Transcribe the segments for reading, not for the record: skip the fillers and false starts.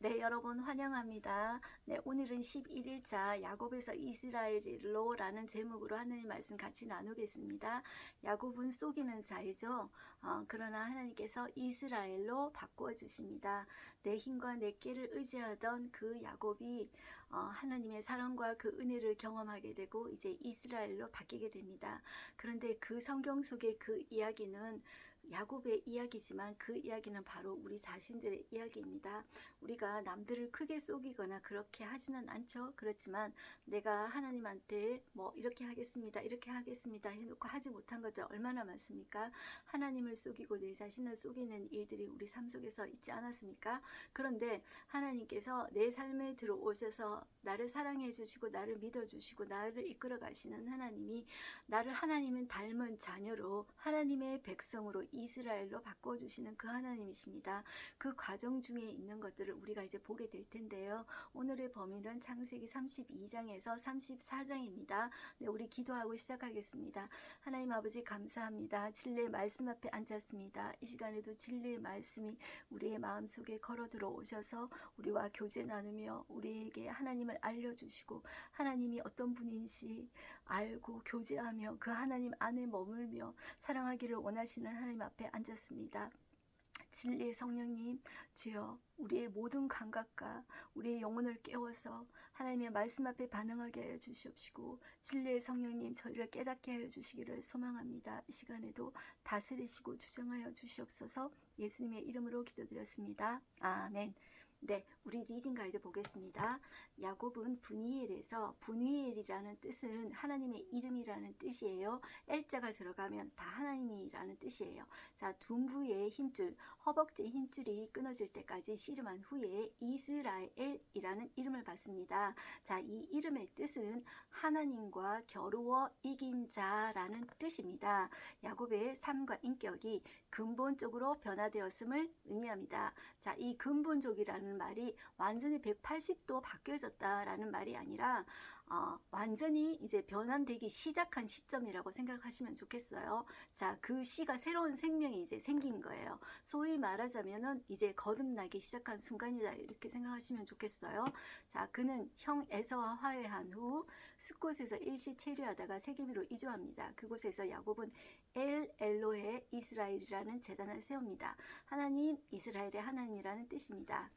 네, 여러분 환영합니다. 네, 오늘은 11일차 야곱에서 이스라엘로라는 제목으로 하나님 말씀 같이 나누겠습니다. 야곱은 속이는 자이죠. 그러나 하나님께서 이스라엘로 바꾸어 주십니다. 내 힘과 내 끼를 의지하던 그 야곱이 하나님의 사랑과 그 은혜를 경험하게 되고 이제 이스라엘로 바뀌게 됩니다. 그런데 그 성경 속의 그 이야기는 야곱의 이야기지만 그 이야기는 바로 우리 자신들의 이야기입니다. 우리가 남들을 크게 속이거나 그렇게 하지는 않죠. 그렇지만 내가 하나님한테 뭐 이렇게 하겠습니다, 이렇게 하겠습니다 해놓고 하지 못한 것들 얼마나 많습니까? 하나님을 속이고 내 자신을 속이는 일들이 우리 삶 속에서 있지 않았습니까? 그런데 하나님께서 내 삶에 들어오셔서 나를 사랑해 주시고 나를 믿어 주시고 나를 이끌어 가시는 하나님이 나를 하나님은 닮은 자녀로 하나님의 백성으로 이스라엘로 바꿔주시는 그 하나님이십니다. 그 과정 중에 있는 것들을 우리가 이제 보게 될 텐데요. 오늘의 범위는 창세기 32장에서 34장입니다. 네, 우리 기도하고 시작하겠습니다. 하나님 아버지 감사합니다. 진리의 말씀 앞에 앉았습니다. 이 시간에도 진리의 말씀이 우리의 마음속에 걸어 들어오셔서 우리와 교제 나누며 우리에게 하나님을 알려주시고 하나님이 어떤 분인지 알고 교제하며 그 하나님 안에 머물며 사랑하기를 원하시는 하나님 앞에 앉았습니다. 진리의 성령님, 주여 우리의 모든 감각과 우리의 영혼을 깨워서 하나님의 말씀 앞에 반응하게 하여 주시옵시고 진리의 성령님 저희를 깨닫게 하여 주시기를 소망합니다. 이 시간에도 다스리시고 주장하여 주시옵소서. 예수님의 이름으로 기도드렸습니다. 아멘. 네, 우리 리딩 가이드 보겠습니다. 야곱은 브니엘에서 브니엘이라는 뜻은 하나님의 이름이라는 뜻이에요. 엘자가 들어가면 다 하나님이라는 뜻이에요. 자, 둔부의 힘줄, 허벅지 힘줄이 끊어질 때까지 씨름한 후에 이스라엘이라는 이름을 받습니다. 자, 이 이름의 뜻은 하나님과 겨루어 이긴 자라는 뜻입니다. 야곱의 삶과 인격이 근본적으로 변화되었음을 의미합니다. 자, 이 근본적이라는 말이 완전히 180도 바뀌어졌다라는 말이 아니라 완전히 이제 변환되기 시작한 시점이라고 생각하시면 좋겠어요. 자, 그 씨가 새로운 생명이 이제 생긴 거예요. 소위 말하자면은 이제 거듭나기 시작한 순간이다 이렇게 생각하시면 좋겠어요. 자, 그는 형 에서와 화해한 후 숫곳에서 일시 체류하다가 세겜으로 이주합니다. 그곳에서 야곱은 엘 엘로헤 이스라엘이라는 제단을 세웁니다. 하나님 이스라엘의 하나님이라는 뜻입니다.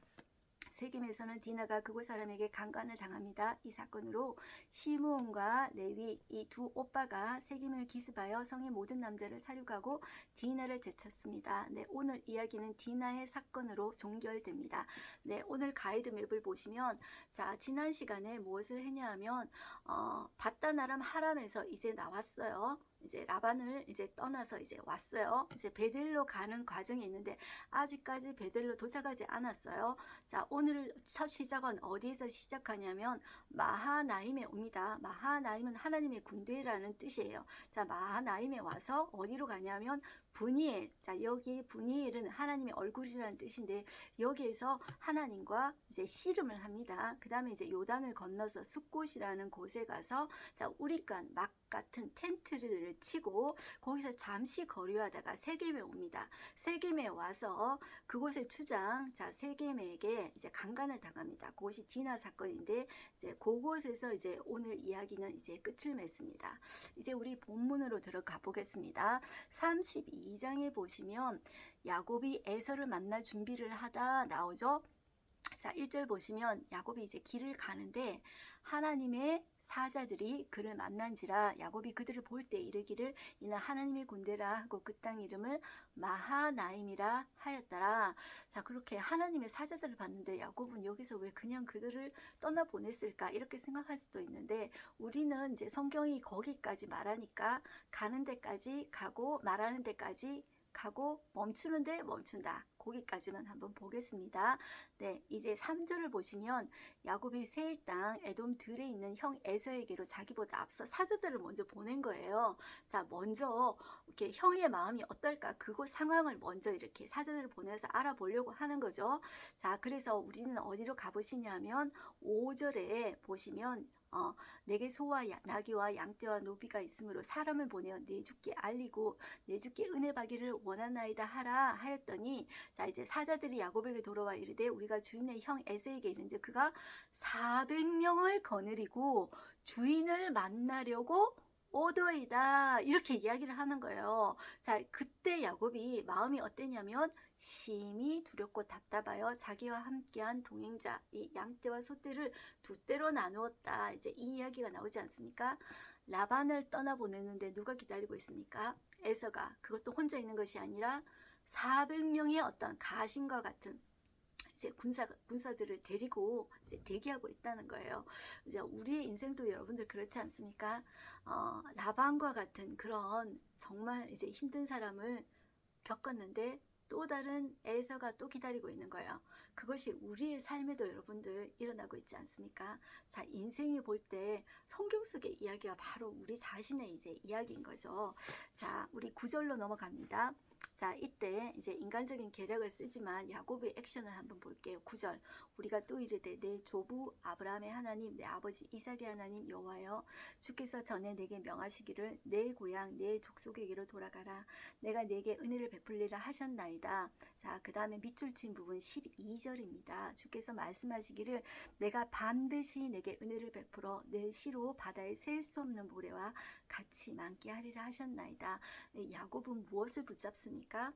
세겜에서는 디나가 그곳 사람에게 강간을 당합니다. 이 사건으로 시므온과 레위 이 두 오빠가 세겜을 기습하여 성의 모든 남자를 살육하고 디나를 제쳤습니다. 네, 오늘 이야기는 디나의 사건으로 종결됩니다. 네, 오늘 가이드 맵을 보시면 자, 지난 시간에 무엇을 했냐 하면 바단 아람 하람에서 이제 나왔어요. 이제 라반을 이제 떠나서 이제 왔어요. 이제 베델로 가는 과정이 있는데 아직까지 베델로 도착하지 않았어요. 자, 오늘 첫 시작은 어디에서 시작하냐면 마하나임에 옵니다. 마하나임은 하나님의 군대라는 뜻이에요. 자, 마하나임에 와서 어디로 가냐면 브니엘. 자, 여기 브니엘은 하나님의 얼굴이라는 뜻인데 여기에서 하나님과 이제 씨름을 합니다. 그 다음에 이제 요단을 건너서 숫곳이라는 곳에 가서 자, 우리간 막 같은 텐트를 치고 거기서 잠시 거류하다가 세겜에 옵니다. 세겜에 와서 그곳의 주장 자 세겜에게 이제 강간을 당합니다. 그것이 디나 사건인데 이제 그곳에서 이제 오늘 이야기는 이제 끝을 맺습니다. 이제 우리 본문으로 들어가 보겠습니다. 32장에 보시면 야곱이 에서를 만날 준비를 하다 나오죠. 자, 1절 보시면 야곱이 이제 길을 가는데 하나님의 사자들이 그를 만난지라 야곱이 그들을 볼 때 이르기를 이는 하나님의 군대라 하고 그 땅 이름을 마하나임이라 하였더라. 자, 그렇게 하나님의 사자들을 봤는데 야곱은 여기서 왜 그냥 그들을 떠나 보냈을까 이렇게 생각할 수도 있는데 우리는 이제 성경이 거기까지 말하니까 가는 데까지 가고 말하는 데까지 가고 멈추는데 멈춘다. 거기까지만 한번 보겠습니다. 네, 이제 3절을 보시면 야곱이 세일 땅 에돔 들에 있는 형 에서에게로 자기보다 앞서 사자들을 먼저 보낸 거예요. 자, 먼저 이렇게 형의 마음이 어떨까 그곳 상황을 먼저 이렇게 사자들을 보내서 알아보려고 하는 거죠. 자, 그래서 우리는 어디로 가보시냐면 5절에 보시면 내게 소와 나귀와 양떼와 노비가 있으므로 사람을 보내어 내 주께 알리고 내 주께 은혜 받기를 원하나이다 하라 하였더니 자, 이제 사자들이 야곱에게 돌아와 이르되 우리가 주인의 형 에서에게 이른즉 그가 400명을 거느리고 주인을 만나려고 오더이다. 이렇게 이야기를 하는 거예요. 자, 그때 야곱이 마음이 어땠냐면 심히 두렵고 답답하여 자기와 함께한 동행자 이 양떼와 소떼를 두 떼로 나누었다. 이제 이 이야기가 나오지 않습니까? 라반을 떠나보냈는데 누가 기다리고 있습니까? 에서가. 그것도 혼자 있는 것이 아니라 400명의 어떤 가신과 같은 이제 군사들을 데리고 이제 대기하고 있다는 거예요. 이제 우리의 인생도 여러분들 그렇지 않습니까? 라반과 같은 그런 정말 이제 힘든 사람을 겪었는데 또 다른 에서가 또 기다리고 있는 거예요. 그것이 우리의 삶에도 여러분들 일어나고 있지 않습니까? 자, 인생을 볼 때 성경 속의 이야기가 바로 우리 자신의 이제 이야기인 거죠. 자, 우리 9절로 넘어갑니다. 자, 이때 이제 인간적인 계략을 쓰지만 야곱의 액션을 한번 볼게요. 9절. 우리가 또 이르되 내 조부 아브라함의 하나님 내 아버지 이삭의 하나님 여호와여 주께서 전에 내게 명하시기를 내 고향 내 족속에게로 돌아가라. 내가 내게 은혜를 베풀리라 하셨나이다. 자, 그 다음에 밑줄 친 부분 12절입니다. 주께서 말씀하시기를 내가 반드시 내게 은혜를 베풀어 내 시로 바다에 셀 수 없는 모래와 같이 많게 하리라 하셨나이다. 야곱은 무엇을 붙잡습니까?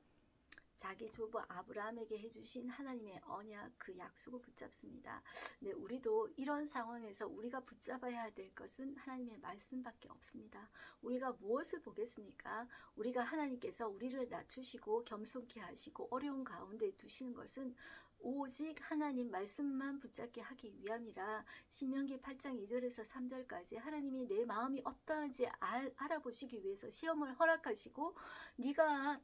자기 조부 아브라함에게 해주신 하나님의 언약 그 약속을 붙잡습니다. 네, 우리도 이런 상황에서 우리가 붙잡아야 될 것은 하나님의 말씀밖에 없습니다. 우리가 무엇을 보겠습니까? 우리가 하나님께서 우리를 낮추시고 겸손케 하시고 어려운 가운데 두시는 것은 오직 하나님 말씀만 붙잡게 하기 위함이라. 신명기 8장 2절에서 3절까지 하나님이 내 마음이 어떠한지 알아보시기 위해서 시험을 허락하시고 네가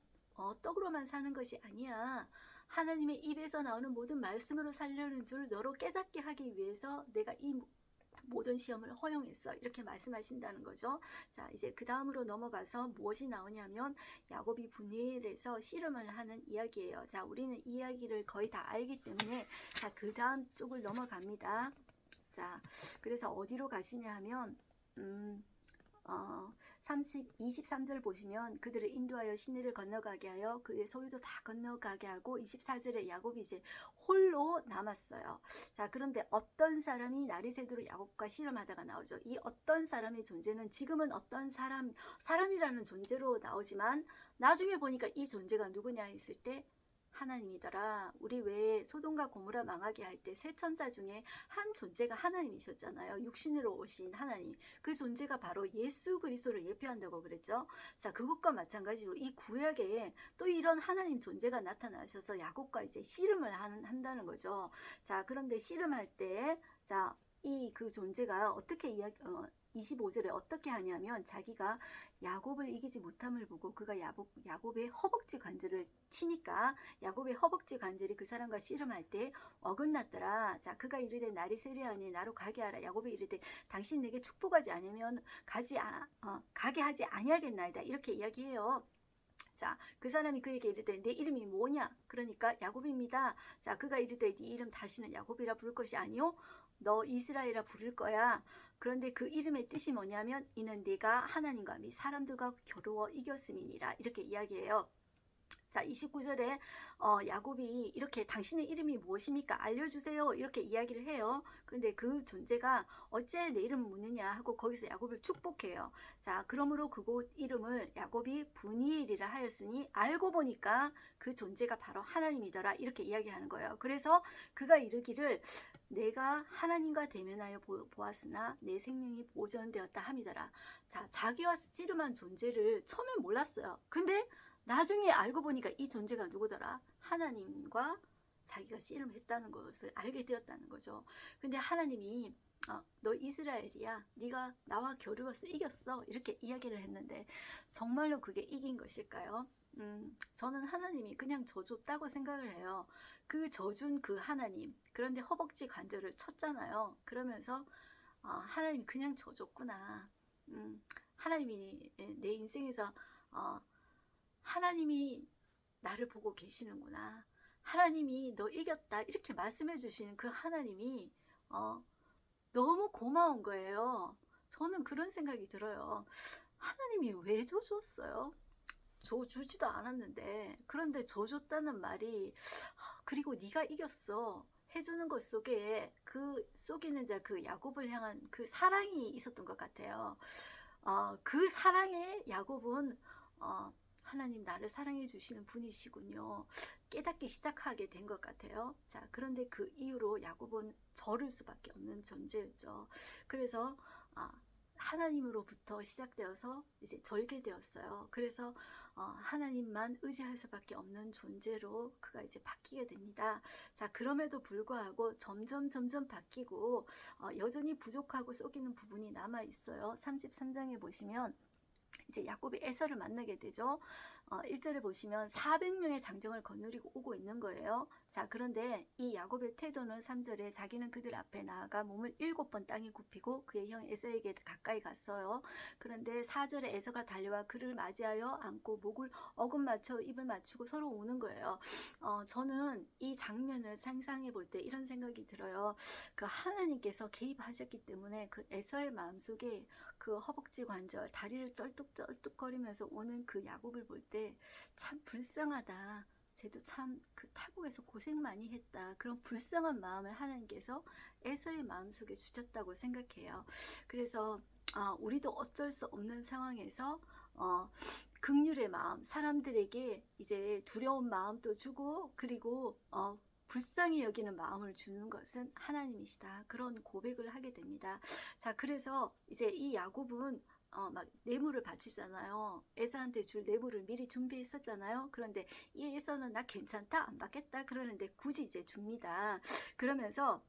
떡으로만 사는 것이 아니야. 하나님의 입에서 나오는 모든 말씀으로 살려는 줄 너로 깨닫게 하기 위해서 내가 이 모든 시험을 허용했어. 이렇게 말씀하신다는 거죠. 자, 이제 그 다음으로 넘어가서 무엇이 나오냐면 야곱이 분해해서 씨름을 하는 이야기예요. 자, 우리는 이 이야기를 거의 다 알기 때문에 자, 그 다음 쪽을 넘어갑니다. 자, 그래서 어디로 가시냐 하면 23절 보시면 그들을 인도하여 시내를 건너가게 하여 그의 소유도 다 건너가게 하고 24절에 야곱이 이제 홀로 남았어요. 자, 그런데 어떤 사람이 날이 새도록 야곱과 씨름하다가 나오죠. 이 어떤 사람의 존재는 지금은 어떤 사람이라는 존재로 나오지만 나중에 보니까 이 존재가 누구냐 했을 때 하나님이더라. 우리 왜 소돔과 고모라 망하게 할 때 세 천사 중에 한 존재가 하나님이셨잖아요. 육신으로 오신 하나님. 그 존재가 바로 예수 그리스도를 예표한다고 그랬죠. 자, 그것과 마찬가지로 이 구약에 또 이런 하나님 존재가 나타나셔서 야곱과 이제 씨름을 한다는 거죠. 자, 그런데 씨름할 때 자, 이 그 존재가 어떻게 25절에 어떻게 하냐면 자기가 야곱을 이기지 못함을 보고 그가 야곱의 허벅지 관절을 치니까 야곱의 허벅지 관절이 그 사람과 씨름할 때 어긋났더라. 자, 그가 이르되 날이 세려하니 나로 가게 하라. 야곱이 이르되 당신 내게 축복하지 않으면 가게 하지 아니하겠나이다. 이렇게 이야기해요. 자, 그 사람이 그에게 이르되 내 이름이 뭐냐? 그러니까 야곱입니다. 자, 그가 이르되 네 이름 다시는 야곱이라 부를 것이 아니요 너 이스라엘이라 부를 거야. 그런데 그 이름의 뜻이 뭐냐면 이는 네가 하나님과 및 사람들과 겨루어 이겼음이니라. 이렇게 이야기해요. 자, 29절에 야곱이 이렇게 당신의 이름이 무엇입니까? 알려주세요. 이렇게 이야기를 해요. 그런데 그 존재가 어째 내 이름을 묻느냐 하고 거기서 야곱을 축복해요. 자, 그러므로 그곳 이름을 야곱이 브니엘이라 하였으니 알고 보니까 그 존재가 바로 하나님이더라. 이렇게 이야기하는 거예요. 그래서 그가 이르기를 내가 하나님과 대면하여 보았으나 내 생명이 보존되었다 함이더라. 자, 자기와 씨름한 존재를 처음엔 몰랐어요. 근데 나중에 알고 보니까 이 존재가 누구더라? 하나님과 자기가 씨름했다는 것을 알게 되었다는 거죠. 근데 하나님이 너 이스라엘이야. 네가 나와 겨루어서 이겼어. 이렇게 이야기를 했는데 정말로 그게 이긴 것일까요? 저는 하나님이 그냥 져줬다고 생각을 해요. 그 져준 그 하나님. 그런데 허벅지 관절을 쳤잖아요. 그러면서 하나님이 그냥 져줬구나. 하나님이 내 인생에서 하나님이 나를 보고 계시는구나. 하나님이 너 이겼다. 이렇게 말씀해 주시는 그 하나님이 너무 고마운 거예요. 저는 그런 생각이 들어요. 하나님이 왜 져줬어요? 줘주지도 않았는데, 그런데 줘줬다는 말이, 그리고 네가 이겼어 해주는 것 속에 그 속이는 자 그 야곱을 향한 그 사랑이 있었던 것 같아요. 그 사랑에 야곱은 하나님 나를 사랑해 주시는 분이시군요, 깨닫기 시작하게 된 것 같아요. 자, 그런데 그 이후로 야곱은 저를 수밖에 없는 존재였죠. 그래서 하나님으로부터 시작되어서 이제 절개되었어요. 그래서 하나님만 의지할 수밖에 없는 존재로 그가 이제 바뀌게 됩니다. 자, 그럼에도 불구하고 점점 바뀌고 여전히 부족하고 속이는 부분이 남아 있어요. 33장에 보시면 이제 야곱이 에서를 만나게 되죠. 1절에 보시면 400명의 장정을 거느리고 오고 있는 거예요. 자, 그런데 이 야곱의 태도는 3절에 자기는 그들 앞에 나아가 몸을 7번 땅에 굽히고 그의 형 에서에게 가까이 갔어요. 그런데 4절에 에서가 달려와 그를 맞이하여 안고 목을 어긋맞춰 입을 맞추고 서로 우는 거예요. 저는 이 장면을 상상해 볼 때 이런 생각이 들어요. 그 하나님께서 개입하셨기 때문에 그 에서의 마음속에 그 허벅지 관절, 다리를 쩔뚝쩔뚝거리면서 오는 그 야곱을 볼 때 참 불쌍하다. 쟤도 참 그 타국에서 고생 많이 했다. 그런 불쌍한 마음을 하나님께서 에서의 마음속에 주셨다고 생각해요. 그래서 우리도 어쩔 수 없는 상황에서 긍휼의 마음, 사람들에게 이제 두려운 마음도 주고, 그리고 불쌍히 여기는 마음을 주는 것은 하나님이시다. 그런 고백을 하게 됩니다. 자, 그래서 이제 이 야곱은 막 뇌물을 바치잖아요. 에서한테 줄 뇌물을 미리 준비했었잖아요. 그런데 이 에서는 나 괜찮다, 안 받겠다 그러는데 굳이 이제 줍니다. 그러면서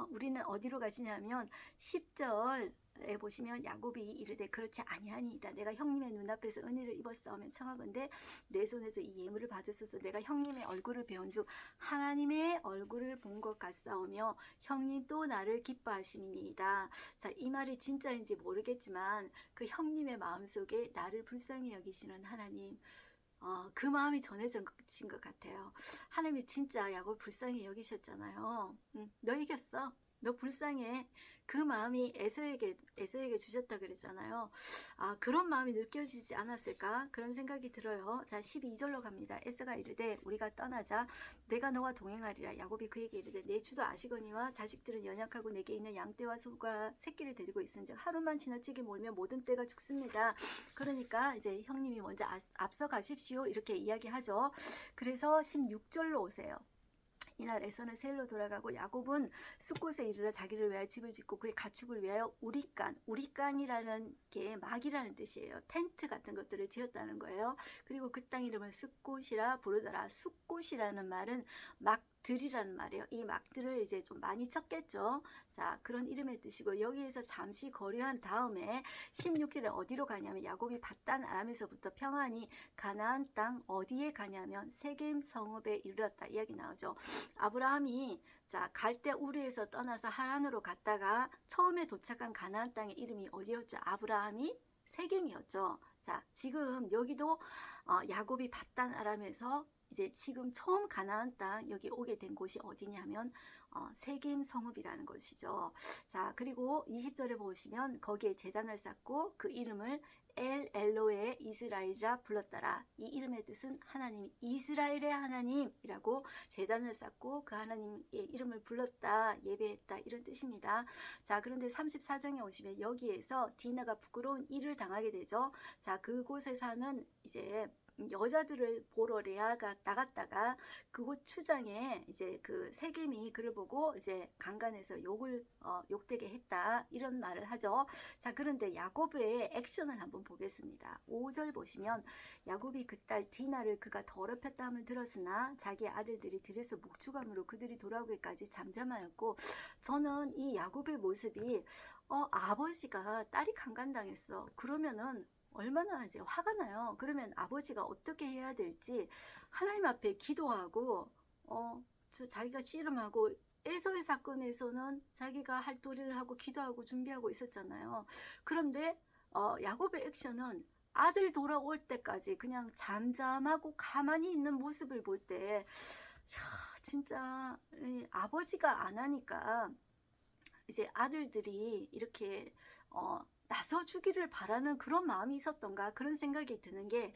우리는 어디로 가시냐면 10절에 보시면 야곱이 이르되 그렇지 아니하니이다. 내가 형님의 눈앞에서 은혜를 입었사오면 청하건대 내 손에서 이 예물을 받으소서. 내가 형님의 얼굴을 배운즉 하나님의 얼굴을 본 것 같사오며 형님 또 나를 기뻐하심이니이다. 자, 이 말이 진짜인지 모르겠지만 그 형님의 마음속에 나를 불쌍히 여기시는 하나님, 그 마음이 전해진 것 같아요. 하나님이 진짜 야곱 불쌍히 여기셨잖아요. 너 이겼어. 너 불쌍해. 그 마음이 에서에게 주셨다 그랬잖아요. 그런 마음이 느껴지지 않았을까? 그런 생각이 들어요. 자, 12절로 갑니다. 에서가 이르되 우리가 떠나자. 내가 너와 동행하리라. 야곱이 그에게 이르되 내 주도 아시거니와 자식들은 연약하고 내게 있는 양떼와 소가 새끼를 데리고 있은즉 하루만 지나치게 몰면 모든 떼가 죽습니다. 그러니까 이제 형님이 먼저 앞서 가십시오, 이렇게 이야기하죠. 그래서 16절로 오세요. 이날 에서는 세일로 돌아가고 야곱은 숫곳에 이르러 자기를 위하여 집을 짓고 그의 가축을 위하여 우리간이라는 게 막이라는 뜻이에요. 텐트 같은 것들을 지었다는 거예요. 그리고 그 땅 이름을 숫곳이라 부르더라. 숫곳이라는 말은 막들이라는 말이에요. 이 막들을 이제 좀 많이 쳤겠죠. 자, 그런 이름의 뜻이고, 여기에서 잠시 거류한 다음에 16절에 어디로 가냐면 야곱이 밧단 아람에서부터 평안히 가나안 땅 어디에 가냐면 세겜 성읍에 이르렀다 이야기 나오죠. 아브라함이 갈 때 우르에서 떠나서 하란으로 갔다가 처음에 도착한 가나안 땅의 이름이 어디였죠? 아브라함이 세겜이었죠. 자, 지금 여기도 야곱이 밧단 아람에서 이제 지금 처음 가나안 땅 여기 오게 된 곳이 어디냐면 세겜 성읍이라는 것이죠. 자, 그리고 20절에 보시면 거기에 제단을 쌓고 그 이름을 엘 엘로에 이스라엘이라 불렀더라. 이 이름의 뜻은 하나님, 이스라엘의 하나님이라고 제단을 쌓고 그 하나님의 이름을 불렀다, 예배했다, 이런 뜻입니다. 자, 그런데 34장에 오시면 여기에서 디나가 부끄러운 일을 당하게 되죠. 자, 그곳에 사는 이제 여자들을 보러 레아가 나갔다가 그곳 추장에 이제 그 세겜이 그를 보고 이제 강간해서 욕되게 했다, 이런 말을 하죠. 자, 그런데 야곱의 액션을 한번 보겠습니다. 5절 보시면 야곱이 그 딸 디나를 그가 더럽혔다 함을 들었으나 자기 아들들이 들에서 목축함으로 그들이 돌아오기까지 잠잠하였고, 저는 이 야곱의 모습이 아버지가 딸이 강간당했어 그러면은 얼마나 이제 화가 나요. 그러면 아버지가 어떻게 해야 될지 하나님 앞에 기도하고 자기가 씨름하고, 에서의 사건에서는 자기가 할 도리를 하고 기도하고 준비하고 있었잖아요. 그런데 야곱의 액션은 아들 돌아올 때까지 그냥 잠잠하고 가만히 있는 모습을 볼 때, 진짜 아버지가 안 하니까 이제 아들들이 이렇게 나서주기를 바라는 그런 마음이 있었던가 그런 생각이 드는 게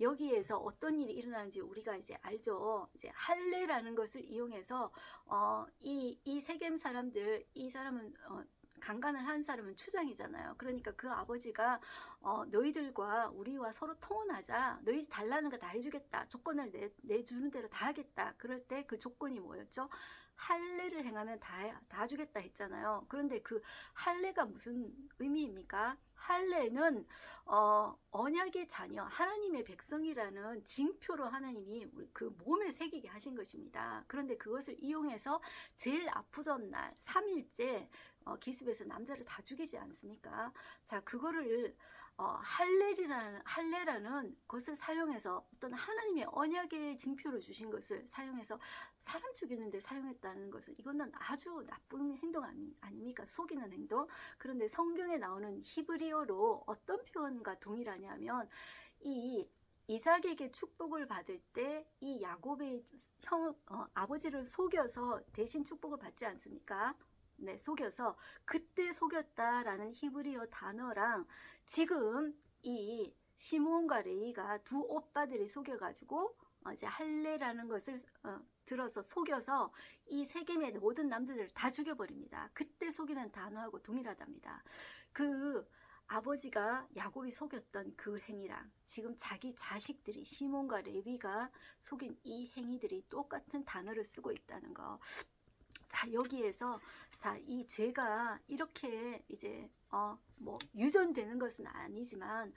여기에서 어떤 일이 일어나는지 우리가 이제 알죠. 이제 할례라는 것을 이용해서 이 세겜 사람들 이 사람은 강간을 한 사람은 추장이잖아요. 그러니까 그 아버지가 너희들과 우리와 서로 통혼하자. 너희 달라는 거 다 해주겠다. 조건을 내주는 대로 다 하겠다. 그럴 때 그 조건이 뭐였죠? 할례를 행하면 다 주겠다 했잖아요. 그런데 그 할례가 무슨 의미입니까? 할례는 언약의 자녀, 하나님의 백성이라는 징표로 하나님이 그 몸에 새기게 하신 것입니다. 그런데 그것을 이용해서 제일 아프던 날 3일째 기습에서 남자를 다 죽이지 않습니까? 자, 그거를 할례라는 것을 사용해서 어떤 하나님의 언약의 징표로 주신 것을 사용해서 사람 죽이는데 사용했다는 것은 이거는 아주 나쁜 행동 아닙니까? 속이는 행동. 그런데 성경에 나오는 히브리어로 어떤 표현과 동일하냐면 이 이삭에게 축복을 받을 때 이 야곱의 아버지를 속여서 대신 축복을 받지 않습니까? 네, 속여서 그때 속였다라는 히브리어 단어랑 지금 이 시므온과 레위가 두 오빠들이 속여가지고 이제 할례라는 것을 들어서 속여서 이 세겜의 모든 남자들을 다 죽여버립니다. 그때 속이는 단어하고 동일하답니다. 그 아버지가 야곱이 속였던 그 행위랑 지금 자기 자식들이 시몬과 레위가 속인 이 행위들이 똑같은 단어를 쓰고 있다는 거. 자, 여기에서 자, 이 죄가 이렇게 이제 뭐 유전되는 것은 아니지만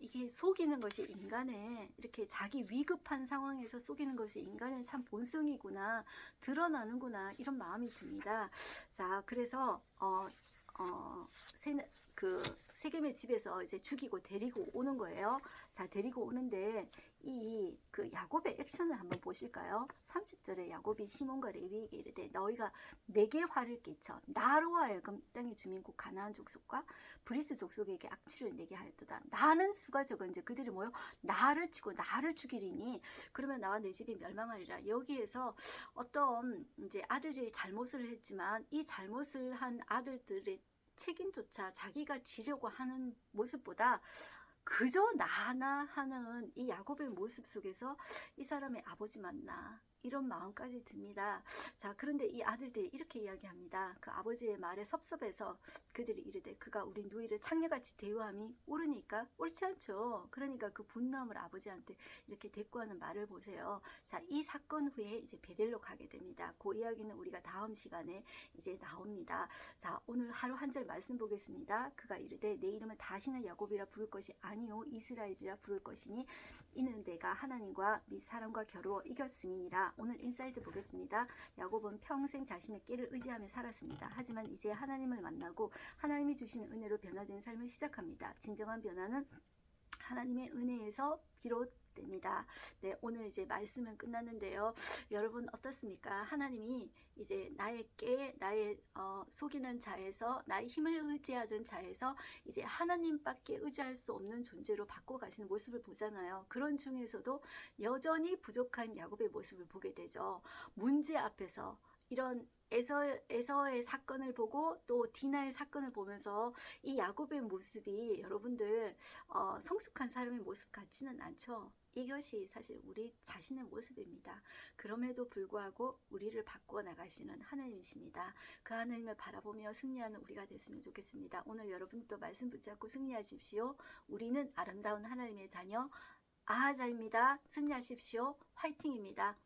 이게 속이는 것이 인간의 이렇게 자기 위급한 상황에서 속이는 것이 인간의 참 본성이구나, 드러나는구나, 이런 마음이 듭니다. 자, 그래서 그 세겜의 집에서 이제 죽이고 데리고 오는 거예요. 자, 데리고 오는데 그 야곱의 액션을 한번 보실까요? 30절에 야곱이 시몬과 레위에게 이르되 너희가 내게 화를 끼쳐 나로 하여금 이 땅의 주민국 가나안 족속과 브리스 족속에게 악취를 내게 하였도다. 나는 수가 적은지 그들이 모여 나를 치고 나를 죽이리니 그러면 나와 내 집이 멸망하리라. 여기에서 어떤 이제 아들들이 잘못을 했지만 이 잘못을 한 아들들의 책임조차 자기가 지려고 하는 모습보다 그저 나나 하는 이 야곱의 모습 속에서 이 사람의 아버지 맞나, 이런 마음까지 듭니다. 자, 그런데 이 아들들이 이렇게 이야기합니다. 그 아버지의 말에 섭섭해서 그들이 이르되 그가 우리 누이를 창녀같이 대우함이 옳으니까? 옳지 않죠. 그러니까 그 분노함을 아버지한테 이렇게 대꾸하는 말을 보세요. 자, 이 사건 후에 이제 베델로 가게 됩니다. 그 이야기는 우리가 다음 시간에 이제 나옵니다. 자, 오늘 하루 한 절 말씀 보겠습니다. 그가 이르되 내 이름은 다시는 야곱이라 부를 것이 아니요 이스라엘이라 부를 것이니 이는 내가 하나님과 및 사람과 겨루어 이겼음이니라. 오늘 인사이드 보겠습니다. 야곱은 평생 자신의 끼를 의지하며 살았습니다. 하지만 이제 하나님을 만나고 하나님이 주시는 은혜로 변화된 삶을 시작합니다. 진정한 변화는 하나님의 은혜에서 비롯됩니다. 네, 오늘 이제 말씀은 끝났는데요. 여러분 어떻습니까? 하나님이 이제 나의 속이는 자에서 나의 힘을 의지하던 자에서 이제 하나님밖에 의지할 수 없는 존재로 바꿔가시는 모습을 보잖아요. 그런 중에서도 여전히 부족한 야곱의 모습을 보게 되죠. 문제 앞에서 이런 에서의 사건을 보고 또 디나의 사건을 보면서 이 야곱의 모습이 여러분들 성숙한 사람의 모습 같지는 않죠. 이것이 사실 우리 자신의 모습입니다. 그럼에도 불구하고 우리를 바꾸어 나가시는 하나님이십니다. 그 하나님을 바라보며 승리하는 우리가 됐으면 좋겠습니다. 오늘 여러분도 말씀 붙잡고 승리하십시오. 우리는 아름다운 하나님의 자녀 아하자입니다. 승리하십시오. 화이팅입니다.